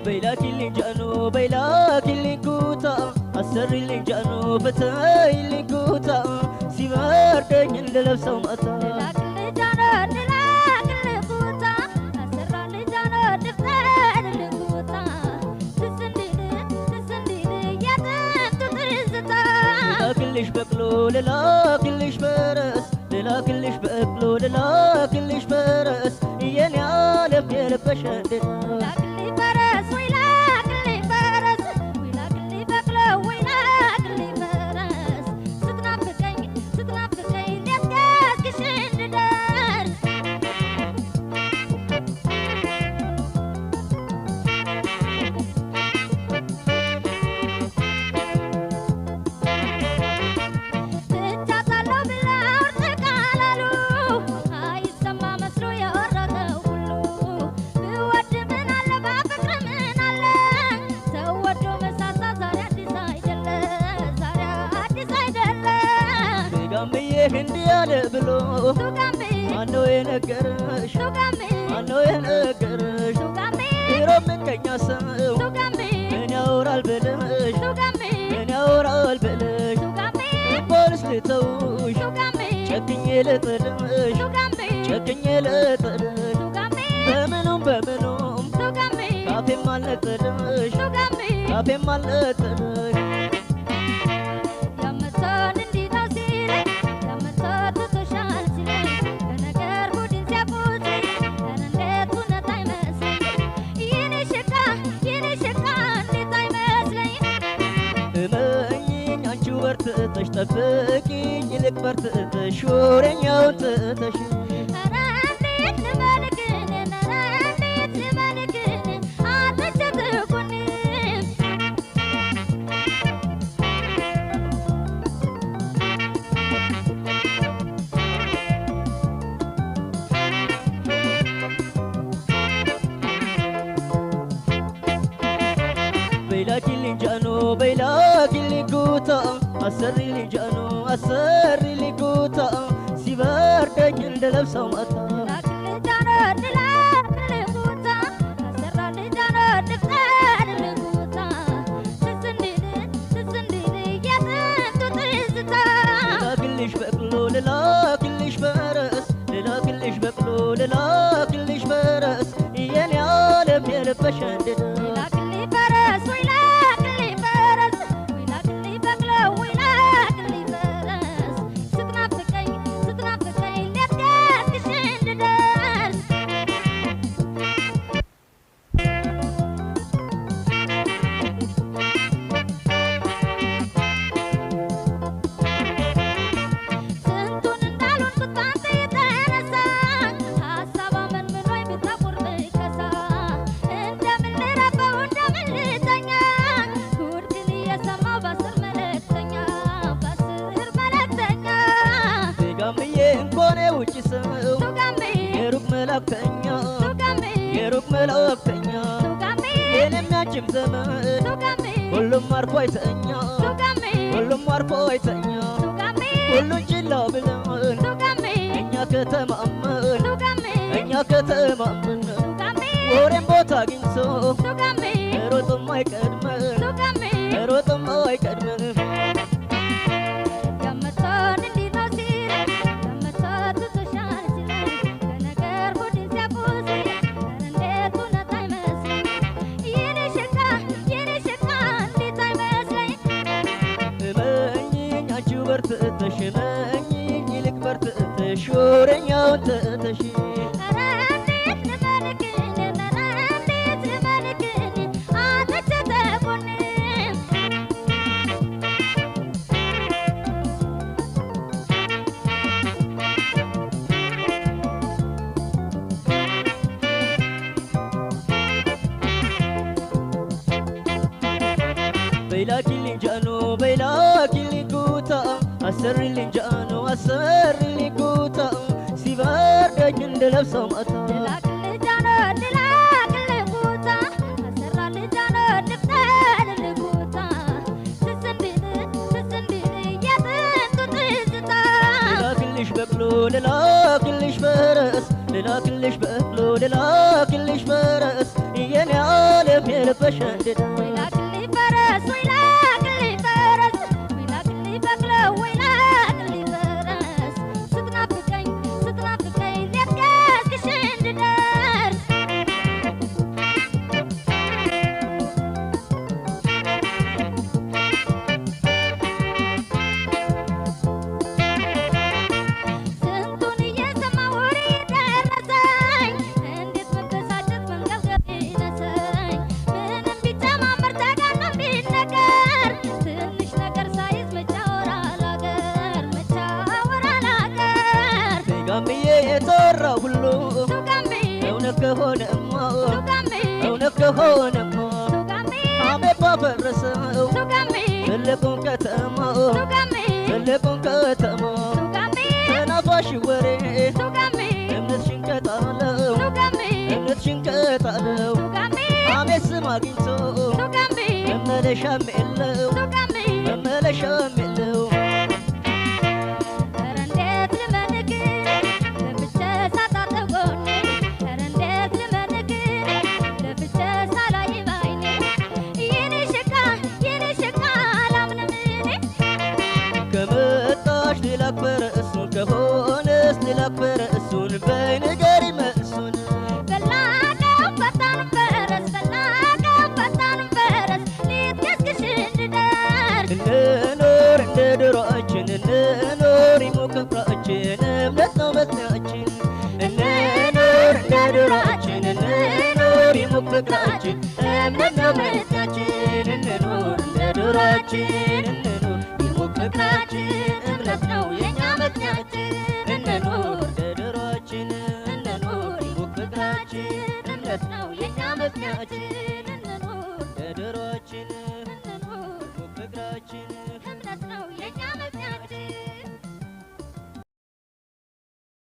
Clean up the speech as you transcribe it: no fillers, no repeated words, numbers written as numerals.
بيلاكلي جانو بيلاكلي كوتا أسرلي جانو فتايلي كوتا سيبار دين للبسو مأتا بيلاكلي جانو بيلاكلي كوتا أسرلي جانو دفتالي كوتا تسنديني يا تنتو ترزتا للاكلش بقلو للاكلش برس للاكلش بقلو للاكلش برس ياني عالم يلبش عندنا هندي على بلو أنو ينقرش أنو ينقرش يروم من كنيا سمو من يورا البلش من يورا البلش بولس لتوش شكني لطلش شكني لطلش بمنوم بمنوم كافي مال لطلش كافي مال لطلش تشتفكي لك برت شورين يا تتش بيلاكلي جانو بيلاكلي كوتا أسرلي جانو أسرلي كوتا سيبار دجل دلبسو مأتا بيلاكلي جانو بيلاكلي كوتا أسرلي جانو دفتالي كوتا تسنديني يا تنتو ترزتا للاكلش بقلو للاكلش برس للاكلش بقلو للاكلش برس ياني عالم يلبش عندنا የሩቅ መላእክተኛ የለሚያችም ዘመን ሁሉም አርፎ አይተኛ ሁሉም አርፎ አይተኛ ሁሉን ችላ ብለን እኛ ከተማመን እኛ ከተማመን ወሬም ቦታ አግኝቶ ሮጥም አይቀድመን ሮጥም አይቀድመን تشمني يلك برت تشورن يا تشي بيلاكلي جانو بيلاكلي كوتا أسرلي جانو أسرلي كوتا سيبار دجن دلبسو مأتا بيلاكلي جانو كوتا أسرلي جانو دفتالي كوتا تسنديني يا تنتو ترزتا للاكلش بقلو للاكلش برس للاكلش بقلو للاكلش برس ياني عالم በሸንድዳ ወይላክልኝ ፈረስ ወይላክልኝ ፈረስ ወይላክልኝ በቅሎ ወይላክልኝ ፈረስ ስትናፍቀኝ ስትናፍቀኝ ሌት ቀስቅሼ እንድደርስ ስንቱን እየሰማሁ ወሬ ደረሰኝ እንዴት መበሳጨት መንገብገብ ይነሰኝ ምንም ቢጨማመር ተጋኖ ቢነገር ትንሽ ነገር ሳይዝ መቻወር አላገር መቻወር አላገር ጋምዬ የተወራ ሁሉ ቱጋሜ እውነት ከሆነማ ቱጋሜ እውነት ከሆነማ ቱጋሜ አሜባ ፈረሰው ቱጋሜ ትልቁን ከተማ ቱጋሜ ትልቁን ከተማ ቱጋሜ ተናፋሽ ወሬ ቱጋሜ እምነትሽን ቀጣለው ቱጋሜ እምነትሽን ቀጣለው ቱጋሜ አሜት ስም አግኝቶ ቱጋሜ መመለሻም የለው ቱጋሜ መመለሻም የለው ኧረ እንዴት ልመንክ ለፍቼ ሳጣት ጎኔ ኧረ እንዴት ልመንክ ለፍቼ ሳላይ ባይኔ የኔ ሸጋ አላምንም እኔ ከመጣሽ ሊላክበረ እሱን ከሆነስ ሊላክበረ እሱን በይ ንገሪ መልሱን በላቀው ፈጣን ፈረስ በላቀው ፈጣን ፈረስ ሌት ቀስቅሼ እንድደርስ እንኖር እንደ ድሮአችን እንኖር ይሞቅ ፍቅራችን እምነት ነው መጽናችን እንኖር እንደ ድሮአችን እንኖር ይሞቅ ፍቅራችን እምነት ነው መጽናችን እንኖር እንደ ድሮአችን እንኖር ይሞቅ ፍቅራችን እምነት ነው የኛ መጽናችን እንኖር እንደ ድሮአችን እንኖር ይሞቅ ፍቅራችን እምነት ነው የኛ መጽናችን